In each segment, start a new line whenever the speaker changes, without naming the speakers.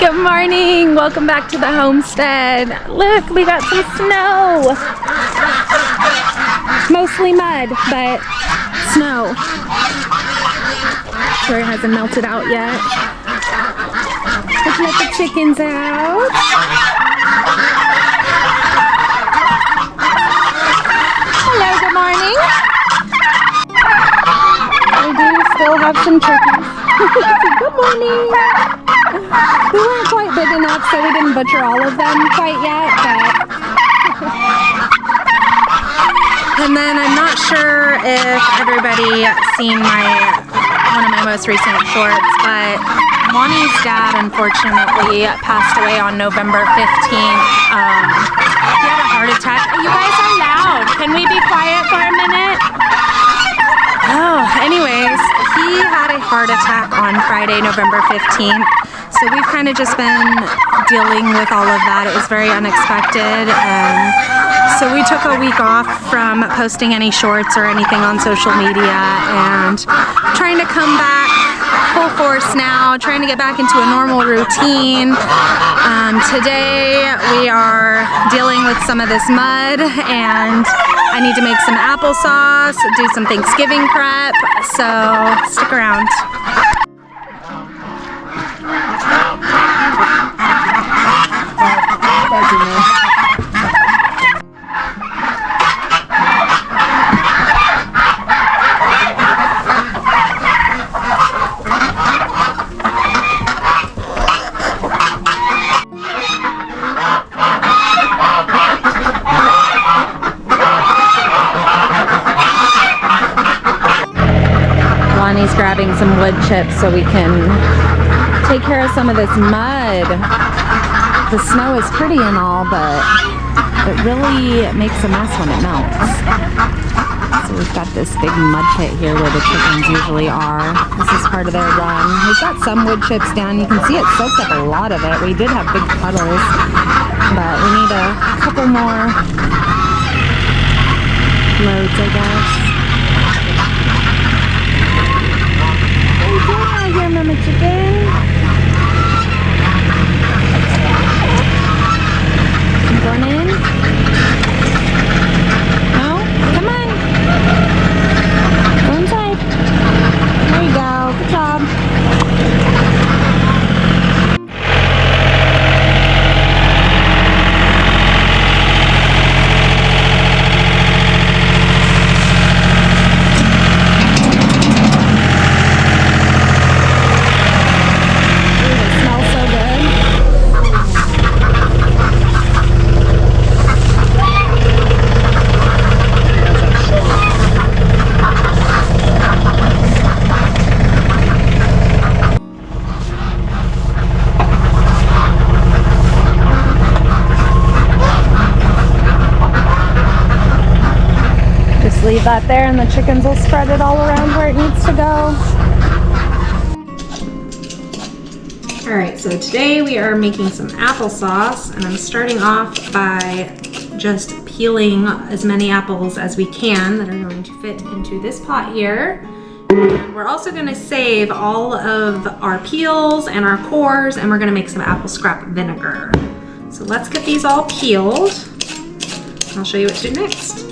Good morning, welcome back to the homestead. Look, we got some snow. Mostly mud, but snow. Sure it hasn't melted out yet. Let's let the chickens out. Hello, good morning. We do still have some turkeys. Good morning. We weren't quite big enough, so we didn't butcher all of them quite yet, but... And then I'm not sure if everybody seen one of my most recent shorts, but Lonnie's dad unfortunately passed away on November 15th. He had a heart attack. You guys are loud. Can we be quiet for a minute? Oh, anyways, he had a heart attack on Friday, November 15th. So we've kind of just been dealing with all of that. It was very unexpected. So we took a week off from posting any shorts or anything on social media and trying to come back full force now, trying to get back into a normal routine. Today we are dealing with some of this mud and I need to make some applesauce, do some Thanksgiving prep, so stick around. Lonnie's grabbing some wood chips so we can take care of some of this mud. The snow is pretty and all, but it really makes a mess when it melts. So we've got this big mud pit here where the chickens usually are. This is part of their run. We've got some wood chips down. You can see it soaked up a lot of it. We did have big puddles, but we need a couple more loads, I guess. Here, Mama Chicken. You going in? No? Come on. Go inside. There you go. Good job. Leave that there and the chickens will spread it all around where it needs to go. Alright, so today we are making some applesauce and I'm starting off by just peeling as many apples as we can that are going to fit into this pot here. And we're also going to save all of our peels and our cores and we're going to make some apple scrap vinegar. So let's get these all peeled. I'll show you what to do next.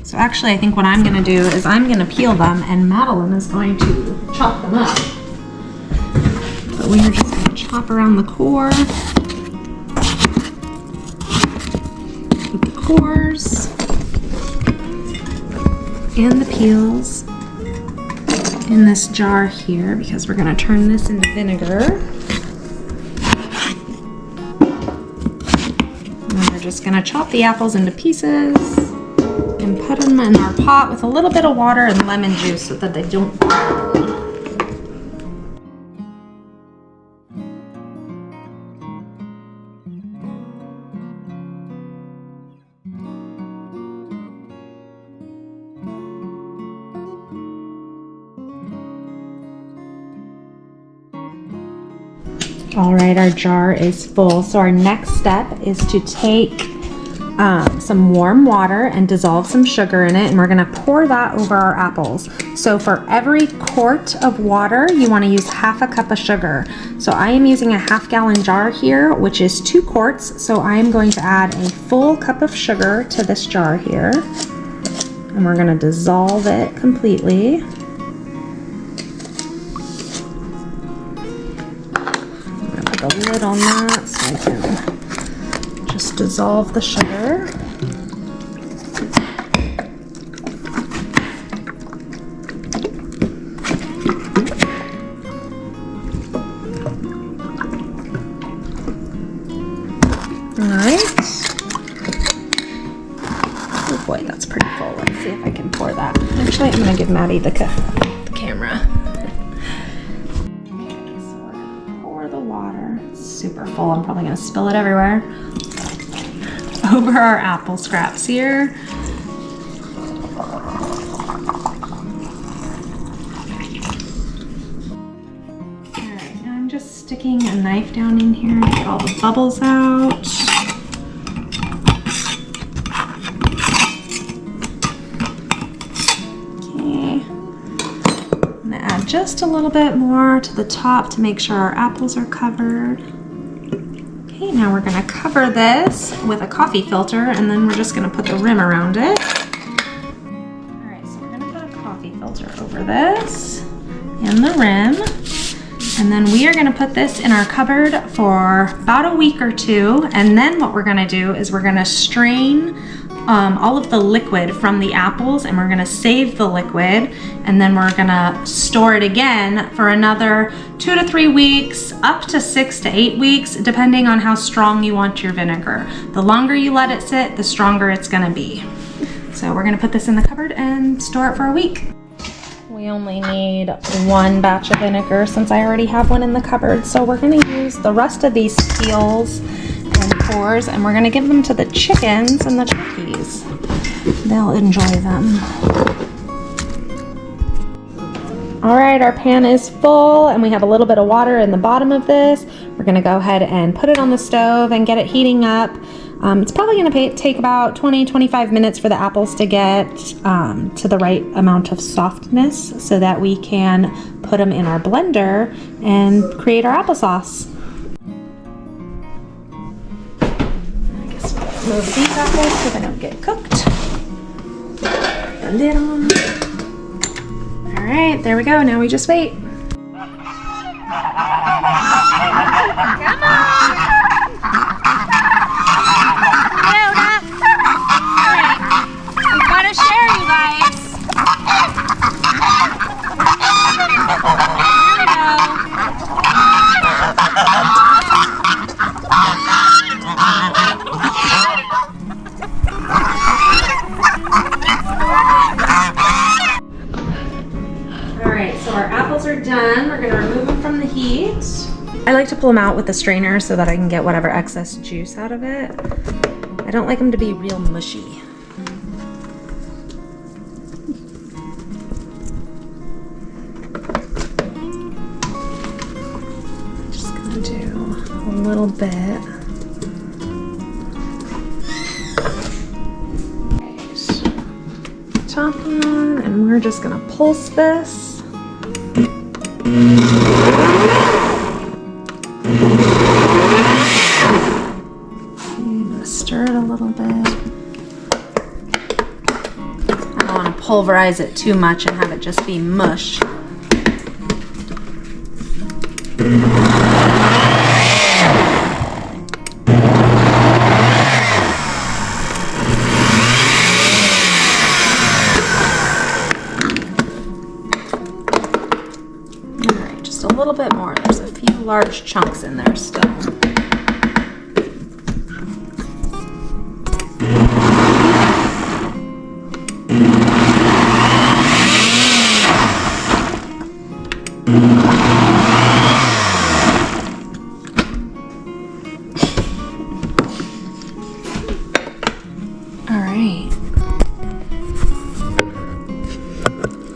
So actually I think what I'm going to do is I'm going to peel them and Madeline is going to chop them up. But we are just going to chop around the core. Put the cores and the peels in this jar here because we're going to turn this into vinegar. And we're just going to chop the apples into pieces and put them in our pot with a little bit of water and lemon juice so that they don't burn. All right, our jar is full. So our next step is to take some warm water and dissolve some sugar in it, and we're gonna pour that over our apples. So for every quart of water, you wanna use half a cup of sugar. So I am using a 1/2 gallon jar here, which is 2 quarts. So I am going to add a full cup of sugar to this jar here. And we're gonna dissolve it completely. I'm gonna put the lid on that so I can just dissolve the sugar. Alright. Oh boy, that's pretty full. Let's see if I can pour that. Actually, I'm gonna give Maddie the camera. Okay, so we're gonna pour the water. It's super full. I'm probably gonna spill it everywhere. Over our apple scraps here. Alright, now I'm just sticking a knife down in here to get all the bubbles out. Just a little bit more to the top to make sure our apples are covered. Okay, now we're gonna cover this with a coffee filter, and then we're just gonna put the rim around it. All right, so we're gonna put a coffee filter over this and the rim, and then we are gonna put this in our cupboard for about a week or 2, and then what we're gonna do is we're gonna strain all of the liquid from the apples, and we're gonna save the liquid, and then we're gonna store it again for another 2 to 3 weeks, up to 6 to 8 weeks, depending on how strong you want your vinegar. The longer you let it sit, the stronger it's gonna be. So we're gonna put this in the cupboard and store it for a week. We only need 1 batch of vinegar since I already have one in the cupboard. So we're gonna use the rest of these peels and cores, and we're gonna give them to the chickens and the turkeys. They'll enjoy them. All right, our pan is full and we have a little bit of water in the bottom of this. We're gonna go ahead and put it on the stove and get it heating up. It's probably gonna take about 20-25 minutes for the apples to get to the right amount of softness so that we can put them in our blender and create our applesauce. Move these apples so they don't get cooked. The lid on. All right, there we go. Now we just wait.
Come on! Yoda! All right, we've got to share, you guys. Here we go.
Our apples are done. We're gonna remove them from the heat. I like to pull them out with the strainer so that I can get whatever excess juice out of it. I don't like them to be real mushy. Just gonna do a little bit. Right. Top on, and we're just gonna pulse this. I'm gonna stir it a little bit. I don't want to pulverize it too much and have it just be mush. A little bit more. There's a few large chunks in there still. All right.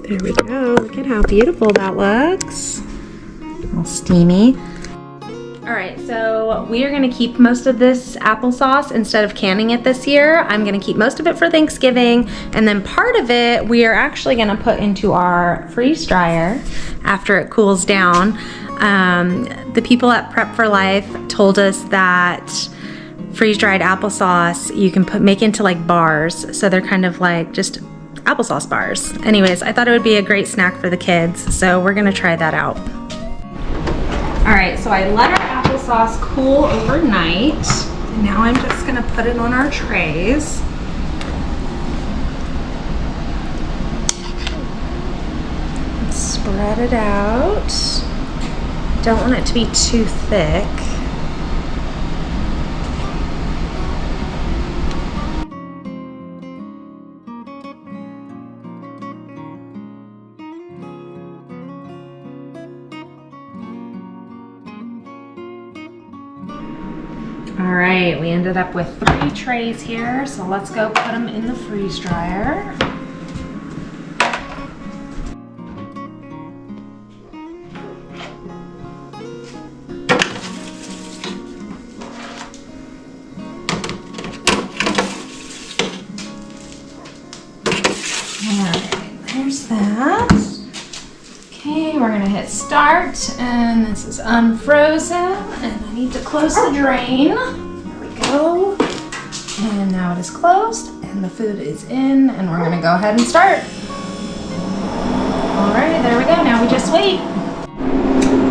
There we go. Look at how beautiful that looks. All steamy. All right, so we are gonna keep most of this applesauce instead of canning it this year. I'm gonna keep most of it for Thanksgiving, and then part of it we are actually gonna put into our freeze dryer after it cools down. The people at Prep for Life told us that freeze-dried applesauce you can make into like bars, so they're kind of like just applesauce bars. Anyways, I thought it would be a great snack for the kids, so we're gonna try that out. All right, so I let our applesauce cool overnight, and now I'm just gonna put it on our trays. Spread it out. Don't want it to be too thick. All right, we ended up with 3 trays here, so let's go put them in the freeze dryer. All right, there's that. Okay, we're gonna hit start, and this is unfrozen, and I need to close the drain. There we go. And now it is closed, and the food is in, and we're gonna go ahead and start. All right, there we go. Now we just wait.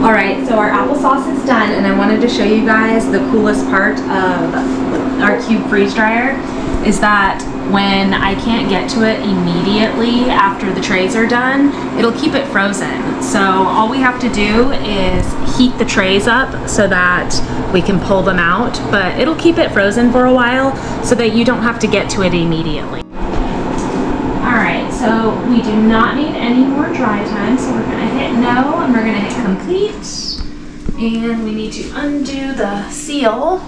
All right, so our applesauce is done, and I wanted to show you guys the coolest part of our cube freeze dryer is that when I can't get to it immediately after the trays are done, it'll keep it frozen. So all we have to do is heat the trays up so that we can pull them out, but it'll keep it frozen for a while so that you don't have to get to it immediately. All right, so we do not need any more dry time, so we're gonna hit no, and we're gonna hit complete. And we need to undo the seal.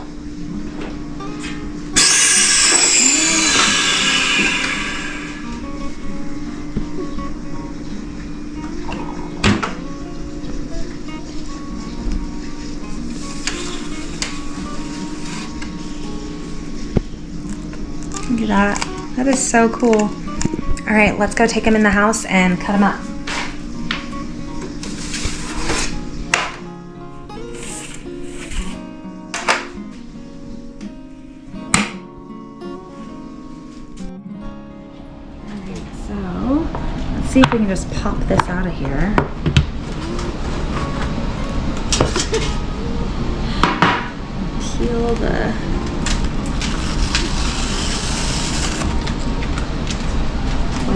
Look at that. That is so cool. All right, let's go take them in the house and cut them up. All right, so let's see if we can just pop this out of here. Peel the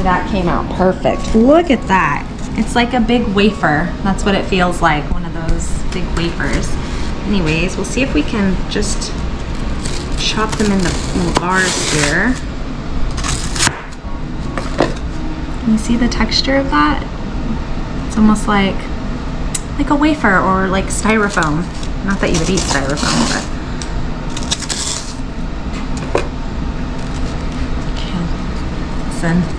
that came out perfect. Look at that. It's like a big wafer. That's what it feels like, one of those big wafers. Anyways, we'll see if we can just chop them into little bars here. Can you see the texture of that? It's almost like a wafer or like styrofoam. Not that you would eat styrofoam, but okay. Listen.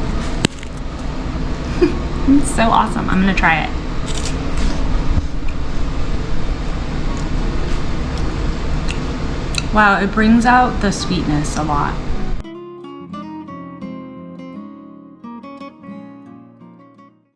It's so awesome. I'm gonna try it. Wow, it brings out the sweetness a lot.